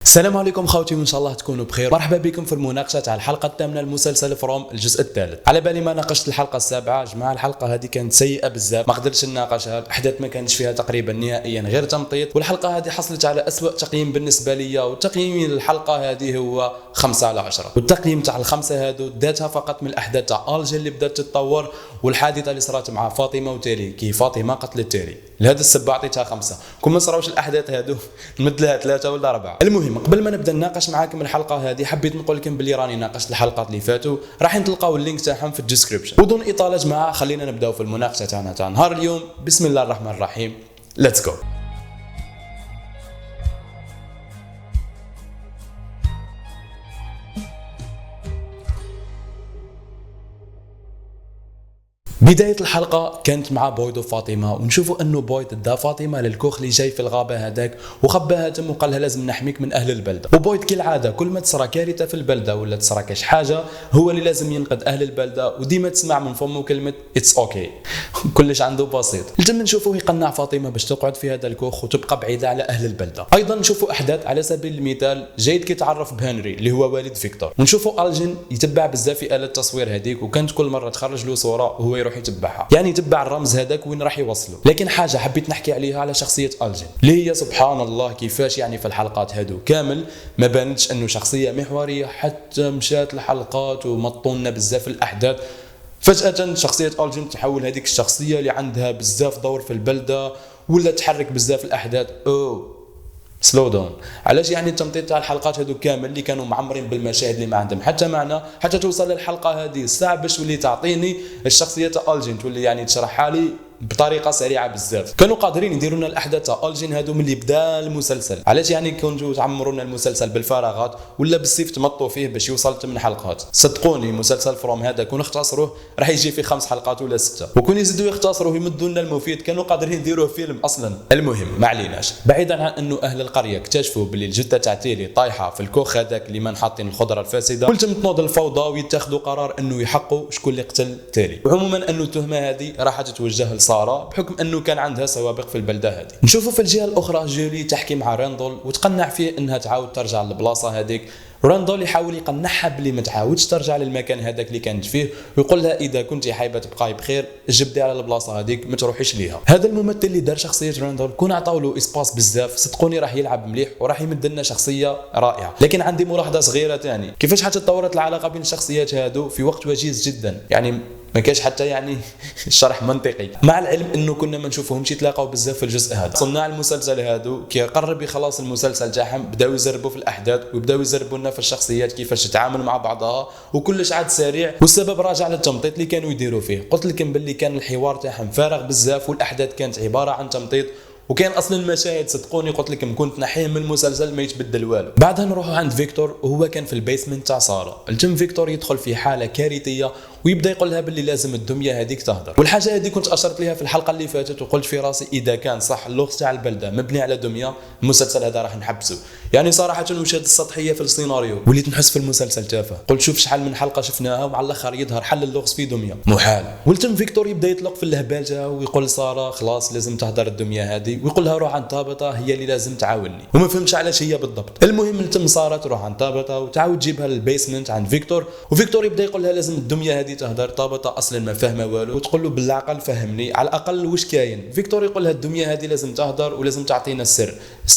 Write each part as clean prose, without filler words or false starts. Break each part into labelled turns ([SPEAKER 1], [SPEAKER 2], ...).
[SPEAKER 1] السلام عليكم خوتي، وان شاء الله تكونوا بخير. مرحبا بكم في المناقشه تاع الحلقه الثامنه المسلسل فروم الجزء الثالث. على بالي ما ناقشت الحلقه السابعه، جماعه الحلقه هذه كانت سيئه بزاف، ما قدرتش نناقشها، الاحداث ما كانش فيها تقريبا نهائيا غير تمطيط، والحلقه هذه حصلت على اسوأ تقييم بالنسبه لي، والتقييم للحلقه هذه هو 5/10. والتقييم تاع الخمسه هادو داتها فقط من الاحداث تاع الجين اللي بدات تتطور، والحادثه اللي صارت مع فاطمه وتيري كي فاطمه قتلت تيري. لهذا السبب عطيتها 5. كون ما صراوش الاحداث هادو نمد لها 3 ولا 4. المهم قبل ما نبدا نناقش معاكم الحلقه هذه، حبيت نقول لكم بلي راني ناقشت الحلقات اللي فاتوا، راح تلقاو اللينك تاعهم في الديسكريبشن. بدون اطاله جماعه خلينا نبداو في المناقشه تاعنا تاع نهار اليوم. بسم الله الرحمن الرحيم، ليتس جو. بداية الحلقة كانت مع بويد وفاطمة، ونشوفوا انه بويد دا فاطمة للكوخ اللي جاي في الغابة هذاك، وخباها تم وقال لها لازم نحميك من اهل البلدة. وبويد كالعادة كل ما تصرى كارثة في البلدة ولا تصرى كاش حاجة هو اللي لازم ينقذ اهل البلدة، وديما تسمع من فمه كلمة اتس اوكي. كلش عنده بسيط. الجم نشوفوا يقنع فاطمة باش تقعد في هذا الكوخ وتبقى بعيدة على اهل البلدة. ايضا نشوفوا احداث على سبيل المثال جيد كي تعرف بهنري اللي هو والد فيكتور، ونشوفوا الجين يتبع بزاف في آلة التصوير هذيك، وكانت كل مرة تخرج له صورة وهو يروح يتبعها، يعني يتبع الرمز هذاك وين راح يوصله. لكن حاجه حبيت نحكي عليها على شخصيه الجين اللي هي سبحان الله كيفاش يعني في الحلقات هادو كامل ما بانتش انه شخصيه محوريه، حتى مشات الحلقات ومطونا بزاف الاحداث، فجاه شخصيه الجين تحول هذيك الشخصيه اللي عندها بزاف دور في البلده، ولا تحرك بزاف الاحداث. سلو داون. علاش يعني التمطيط تاع الحلقات هذو كامل اللي كانوا معمرين بالمشاهد اللي ما عندهم حتى معنى، حتى توصل للحلقه هذه الساعه باش تولي تعطيني الشخصيه تاع الجين، تولي يعني تشرحها لي بطريقه سريعه بزاف. كانوا قادرين يديروا لنا الاحداث تاع الجين هادو من اللي بدا المسلسل. علاش يعني كنتوا تعمروا لنا المسلسل بالفراغات ولا بالسيف تمطوا فيه باش يوصل 8 حلقات؟ صدقوني مسلسل فروم هذا كون اختصروه راح يجي في 5 حلقات ولا 6، وكون يزيدوا يختصروه يمدوا لنا المفيد كانوا قادرين يديروه فيلم اصلا. المهم ما عليناش. بعيدا عن انه اهل القريه اكتشفوا باللي الجثه تاع تيري طايحه في الكوخ هذاك اللي ما حاطين الخضره الفاسده، قلت تنوض الفوضى ويتخذوا قرار انه يحقوا شكون اللي قتل تيري، وعموما انه التهمه هذه راح تتوجه لساره بحكم انه كان عندها سوابق في البلده هذه. نشوفوا في الجهه الاخرى جولي تحكي مع راندول وتقنع فيه انها تعاود ترجع للبلاصه هذيك. راندول يحاول يقنعها بلي ما تعاودش ترجع للمكان هذاك اللي كانت فيه، ويقول لها اذا كنتي حابه تبقاي بخير جبدي على البلاصه هذيك ما تروحيش ليها. هذا الممثل اللي دار شخصيه راندول كون عطاو له اسباس بزاف، صدقوني راح يلعب مليح وراح يمد لنا شخصيه رائعه. لكن عندي ملاحظه صغيره ثاني، كيفاش حتى تطورت العلاقه بين الشخصيات هادو في وقت وجيز جدا، يعني ما كاش حتى يعني شرح منطقي، مع العلم انه كنا ما نشوفوهمش يتلاقاو بزاف في الجزء هذا. صناع المسلسل هادو كي قرب يخلص المسلسل تاعهم بداو يزربوا في الاحداث ويبداو يزربوا لنا في الشخصيات كيفاش تتعامل مع بعضها، وكلش عاد سريع، والسبب راجع للتمطيط اللي كانوا يديروا فيه. قلت لكم باللي كان الحوار تاعهم فارغ بزاف، والاحداث كانت عباره عن تمطيط، وكان اصلا المشاهد صدقوني قلت لكم كنت نحيه من المسلسل ما يتبدل والو. بعدها نروحوا عند فيكتور وهو كان في البيسمنت تاع ساره. الجم فيكتور يدخل في حاله كارثيه ويبدا يقول لها باللي لازم الدميه هذيك تهدر، والحاجه هذه كنت اشرت لها في الحلقه اللي فاتت وقلت في راسي اذا كان صح اللغز تاع البلده مبني على دميه المسلسل هذا راح نحبسه. يعني صراحه المشاهد السطحيه في السيناريو وليت نحس في المسلسل تافه. قلت شوف شحال من حلقه شفناها ومع الاخر يظهر حل اللغز في دميه محال. والتم فيكتور يبدا يطلق في اللهبال تاعو ويقول ساره خلاص لازم تهدر الدميه هذه، ويقول لها روح عند طابطه هي اللي لازم تعاوني، وما فهمتش علاش هي بالضبط. المهم التم ساره تروح عند طابطه وتعاود تجيبها للبيسمنت عند فيكتور، وفيكتور يبدا يقول لها لازم الدميه هذه تهدر. طابطه اصلا ما فاهمه والو وتقول له بالعقل فهمني على الاقل واش كاين. فيكتور يقول لها الدميه هذه لازم تهدر ولازم تعطينا السر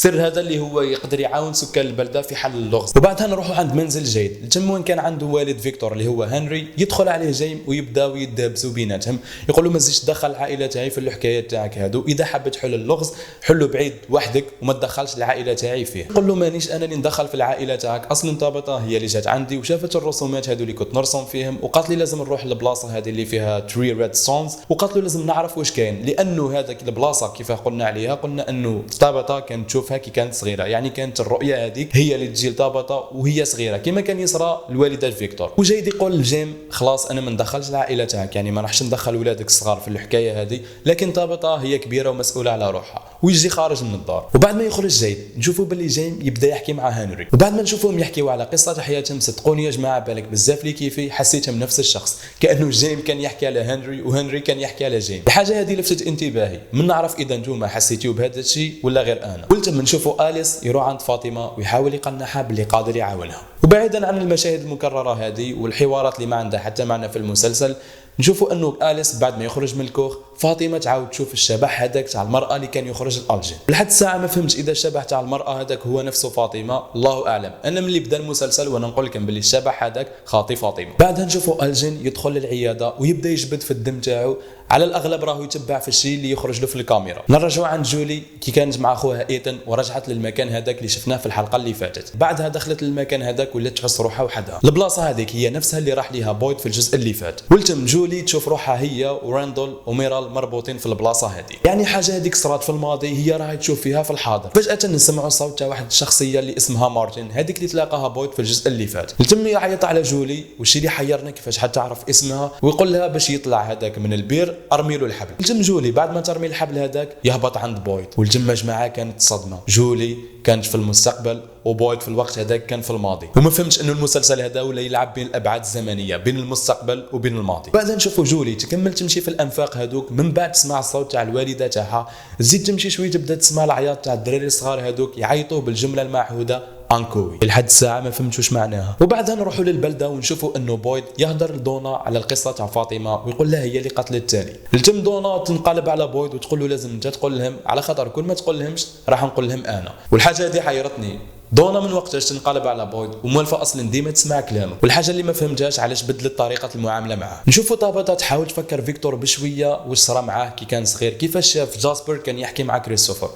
[SPEAKER 1] هذا اللي هو يقدر يعاون سكان البلده في حل اللغز. وبعدها نروحوا عند منزل جيد. التم وين كان عنده والد فيكتور اللي هو هنري، يدخل عليه جيم ويبداو يدابزوا بيناتهم، يقول له ما تزيدش تدخل العائله تاعي في الحكايات تاعك هادو، اذا حاب تحل اللغز حله بعيد وحدك وما تدخلش العائله تاعي فيه. يقول له مانيش انا اللي ندخل في العائله تاعك، اصلا طابطه هي اللي جات عندي وشافت الرسومات هادو اللي كنت نرسم فيهم، وقالت لي لازم نروح للبلاصه هذه اللي فيها تري ريد سونز، وقالت له لازم نعرف واش كاين، لانه هذاك البلاصه كيف قلنا عليها قلنا انه طابطه كانت تشوفها كي كانت صغيره، يعني كانت الرؤيه هذيك هي اللي تجي لطابطه وهي صغيره كما كان يصرى لوالده فيكتور. وجاي يقول لجيم خلاص انا ما ندخلش العائله تاعك، يعني ما راحش ندخل ولادك الصغار في الحكايه هذه، لكن طابطه هي كبيره ومسؤوله على روحها. ويجي خارج من الدار. وبعد ما يخرج زيد نشوفوا باللي جيم يبدا يحكي مع هنري، وبعد ما نشوفوهم يحكيوا على قصه حياتهم صدقوني يا جماعه بالك بزاف لي كيفي حسيتهم نفس الشخص، كانه جيم كان يحكي على هنري وهنري كان يحكي على جيم. الحاجه هذه لفتت انتباهي، من نعرف اذا نتوما حسيتوا بهذا الشيء ولا غير انا. قلت من نشوفوا اليس يروح عند فاطمه ويحاول يقنعها باللي قادر يعاونها. وبعيدا عن المشاهد المكرره هذه والحوارات اللي ما عندها حتى معنى في المسلسل، نشوفوا انه اليس بعد ما يخرج من الكوخ فاطمه تعاود تشوف الشبح هذاك تاع المراه اللي كان يخرج الالجين. لحد الساعه ما فهمتش اذا الشبح تاع المراه هذاك هو نفسه فاطمه، الله اعلم. انا ملي بدا المسلسل وانا نقول لكم باللي الشبح هذاك خاطي فاطمه. بعدها نشوفوا الجين يدخل للعياده ويبدا يجبد في الدم تاعو، على الاغلب راهو يتبع في الشيء اللي يخرج له في الكاميرا. نرجعوا عند جولي كي كانت مع اخوها ايتن ورجعت للمكان هذاك اللي شفناه في الحلقه اللي فاتت. بعدها دخلت للمكان هذاك ولات تحس روحها وحدها. البلاصه هذيك هي نفسها اللي راح ليها بويد في الجزء اللي فات. ولتم جولي تشوف روحها هي وراندول وميرال مربوطين في البلاصه هذه، يعني حاجه هذيك صارت في الماضي هي راهي تشوف فيها في الحاضر. فجاه نسمعوا صوت تاع واحد الشخصيه اللي اسمها مارتن، هذيك اللي تلاقاها بويد في الجزء اللي فات. لتم يعيط على جولي والشيء اللي حيرنا كيفاش حتعرف اسمها، ويقول لها باش يطلع هذاك من البير ارمي له الحبل. الجم جولي بعد ما ترمي الحبل هذاك يهبط عند بويد، والجمه جماعه كانت صدمه. جولي كانت في المستقبل وبويد في الوقت هذاك كان في الماضي، وما فهمتش انه المسلسل هذا ولا يلعب بين الابعاد الزمنيه بين المستقبل وبين الماضي. بعدها نشوفوا جولي تكمل تمشي في الانفاق هذوك، من بعد تسمع الصوت تاع الوالده تاعها، تزيد تمشي شويه تبدا تسمع العياط تاع الدراري الصغار هذوك يعيطوا بالجمله المعهوده انكوي. لحد الساعه ما فهمتش واش معناها. وبعدها نروحوا للبلده ونشوفوا انه بويد يهدر لدونا على القصه تاع فاطمه ويقول لها هي اللي قتلت تالي. التم دونا تنقلب على بويد وتقول له لازم انت تقول لهم، على خاطر كل ما تقول لهمش راح نقول لهم انا. والحاجه هذه حيرتني، دونا من وقتاش تنقلب على بويد وموالفه اصلا ديما تسمع كلامه. والحاجه اللي ما فهمتهاش علاش بدلت طريقه المعامله معاه. نشوفوا طابطه تحاول تفكر فيكتور بشويه واش صرا معاه كي كان صغير، كيفاش شاف جاسبر كان يحكي مع كريستوفر،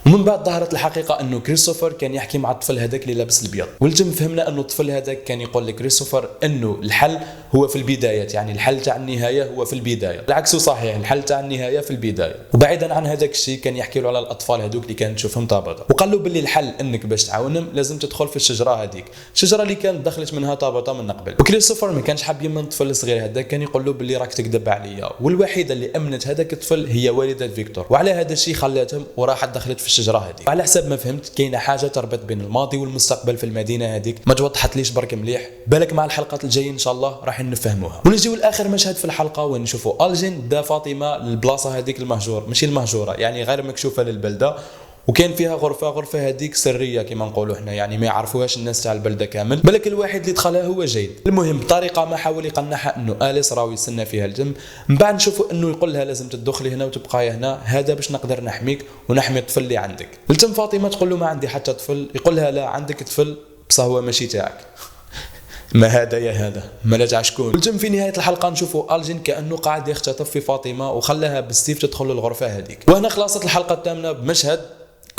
[SPEAKER 1] ومن بعد ظهرت الحقيقه انه كريستوفر كان يحكي مع الطفل هذاك اللي لابس الابيض. ولتم فهمنا انه الطفل هذاك كان يقول لكريستوفر انه الحل هو في البدايات، يعني الحل تاع النهايه هو في البدايه. العكس صحيح، الحل تاع النهايه في البدايه. وبعيدا عن هذاك الشيء كان يحكي له على الاطفال هذوك اللي كانت تشوفهم طابطه، وقال له باللي الحل انك باش تعاونهم لازم تدخل في الشجره هذيك، الشجره اللي كانت دخلت منها طابطه من قبل. وكريستوفر ما كانش حاب يمن الطفل الصغير هذاك، كان يقول له باللي راك تكذب عليا، والوحيده اللي امنت هذاك الطفل هي والده فيكتور، وعلى هذا الشيء خلاتهم وراحت دخلت في الشجره هذيك. على حسب ما فهمت كاينه حاجه تربط بين الماضي والمستقبل في المدينه هذيك، ما توضحت ليش برك مليح، بالك مع الحلقات الجايه ان شاء الله راح نفهموها. ونجيو لاخر مشهد في الحلقه وين نشوفوا الجين دا فاطمه للبلاصه هذيك المهجور، ماشي المهجوره يعني غير مكشوفه للبلده، وكان فيها غرفه هذيك سريه كما نقولوا احنا، يعني ما يعرفوهاش الناس تاع البلده كامل، بالك الواحد اللي دخلها هو جيد. المهم بطريقه ما حاول يقنعها انه اليس راهو يستنى فيها الجم. من بعد نشوفوا انه يقول لها لازم تدخلي هنا وتبقاي هنا، هذا باش نقدر نحميك ونحمي الطفل اللي عندك. التم فاطمه تقول له ما عندي حتى طفل، يقول لها لا عندك طفل بصح هو ماشي تاعك. ما هذا يا هذا ما لا تاع شكون. الجم في نهايه الحلقه نشوفوا الجين كانه قاعد يختطف في فاطمه وخلاها بالسيف تدخل للغرفه هذيك. وهنا خلصت الحلقه الثامنه بمشهد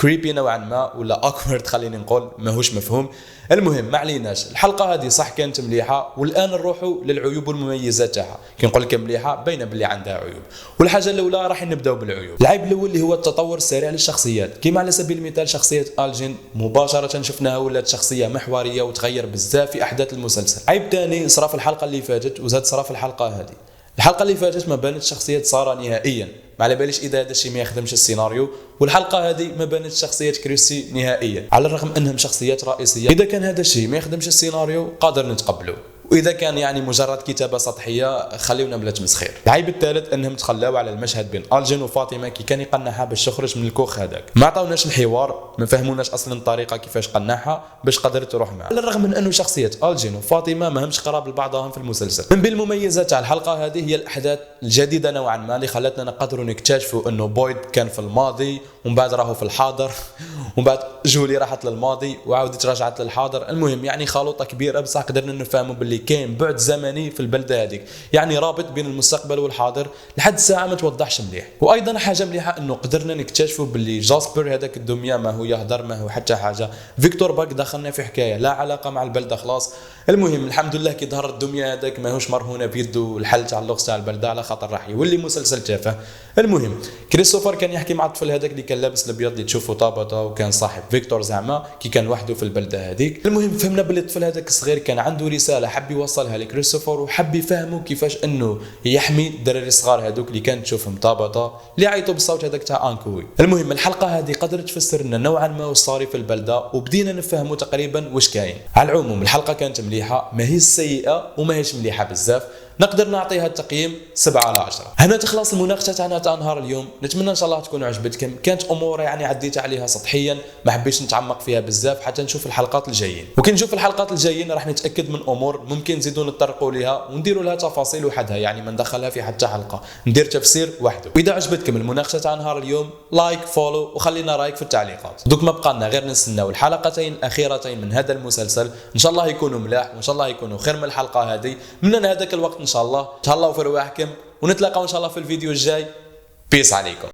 [SPEAKER 1] كريبي نوعا ما ولا اكورد خليني نقول ماهوش مفهوم. المهم ما عليناش، الحلقه هذه صح كانت مليحه، والان نروحوا للعيوب والمميزات تاعها. كي نقول لك مليحه باينه باللي عندها عيوب، والحاجه الاولى راح نبداو بالعيوب. العيب الاول اللي هو التطور السريع للشخصيات، كما على سبيل المثال شخصيه الجين مباشره شفناها ولات شخصيه محوريه وتغير بزاف في احداث المسلسل. عيب ثاني صرا في الحلقه اللي فاتت وزاد صرا في الحلقه هذه. الحلقه اللي فاتت ما بانتش شخصيه ساره نهائيا، ما على باليش اذا هذا الشيء ما يخدمش السيناريو، والحلقه هذه ما بانتش شخصيه كريسي نهائيا، على الرغم انهم شخصيات رئيسيه. اذا كان هذا الشيء ما يخدمش السيناريو قادر نتقبله، واذا كان يعني مجرد كتابه سطحيه خليونا بلا تمسخير. العيب الثالث انهم تخلاو على المشهد بين الجين وفاطمه كي كان يقنعها باش تخرج من الكوخ هذاك، ما عطاوناش الحوار، ما فهموناش اصلا الطريقه كيفاش قنعها باش قدرت تروح معه، على الرغم من انه شخصيه الجين وفاطمه ما همش قراب لبعضهم في المسلسل. من بين المميزات تاع الحلقه هذه هي الاحداث الجديده نوعا ما اللي خلتنا نقدروا نكتشفوا انه بويد كان في الماضي ومن بعد راهو في الحاضر، ومن بعد جولي راحت للماضي وعاودت رجعت للحاضر. المهم يعني خلطه كبيره، بصح قدرنا نفهموا باللي كاين بعد زمني في البلده هذيك، يعني رابط بين المستقبل والحاضر. لحد الساعه ما توضحش مليح. وايضا حاجه مليحه انه قدرنا نكتشفوا باللي جاسبر هذاك الدميه ما هو يهدر ما هو حتى حاجه، فيكتور باك دخلنا في حكايه لا علاقه مع البلده خلاص. المهم الحمد لله كي ظهر الدميه هذاك ماهوش مرهونه بيده الحل تاع اللغز تاع البلده، على خاطر راح يولي مسلسل تافه. المهم كريستوفر كان يحكي مع الطفل هذاك اللي كان لابس الابيض اللي تشوفه طابطه وكان صاحب فيكتور زعما كي كان وحده في البلده هذيك. المهم فهمنا باللي الطفل هذاك الصغير كان عنده رساله حب حب يوصلها لكريستوفر وحب يفهمه كيفاش انه يحمي الدراري الصغار هذوك اللي كانت تشوفهم طابطه اللي عيطوا بالصوت هذاك تاع انكوي. المهم الحلقه هذه قدرت تفسر لنا نوعا ما واش صاري في البلده وبدينا نفهموا تقريبا واش كاين. على العموم الحلقه كانت مليحه، ما هي سيئه وما هيش مليحه بزاف، نقدر نعطيها التقييم 7 على 10. هنا تخلص المناقشه تاعنا تاع نهار اليوم، نتمنى ان شاء الله تكون عجبتكم. كانت امور يعني عديت عليها سطحيا، ما حبيتش نتعمق فيها بزاف حتى نشوف الحلقات الجايين، وكي نشوف الحلقات الجايين راح نتاكد من امور ممكن نزيدوا نتطرقوا لها ونديروا لها تفاصيل وحدها، يعني ما ندخلها في حتى حلقه، ندير تفسير وحده. واذا عجبتكم المناقشه تاع نهار اليوم لايك فولو وخلينا رايك في التعليقات. دوك ما بقى لنا غير نستناو الحلقتين الاخيرتين من هذا المسلسل، ان شاء الله يكونوا ملاح وان شاء الله يكونوا خير من الحلقه هذه. من هذاك الوقت ان شاء الله تهلاو في رواحكم ونتلاقاو ان شاء الله في الفيديو الجاي. بيس عليكم.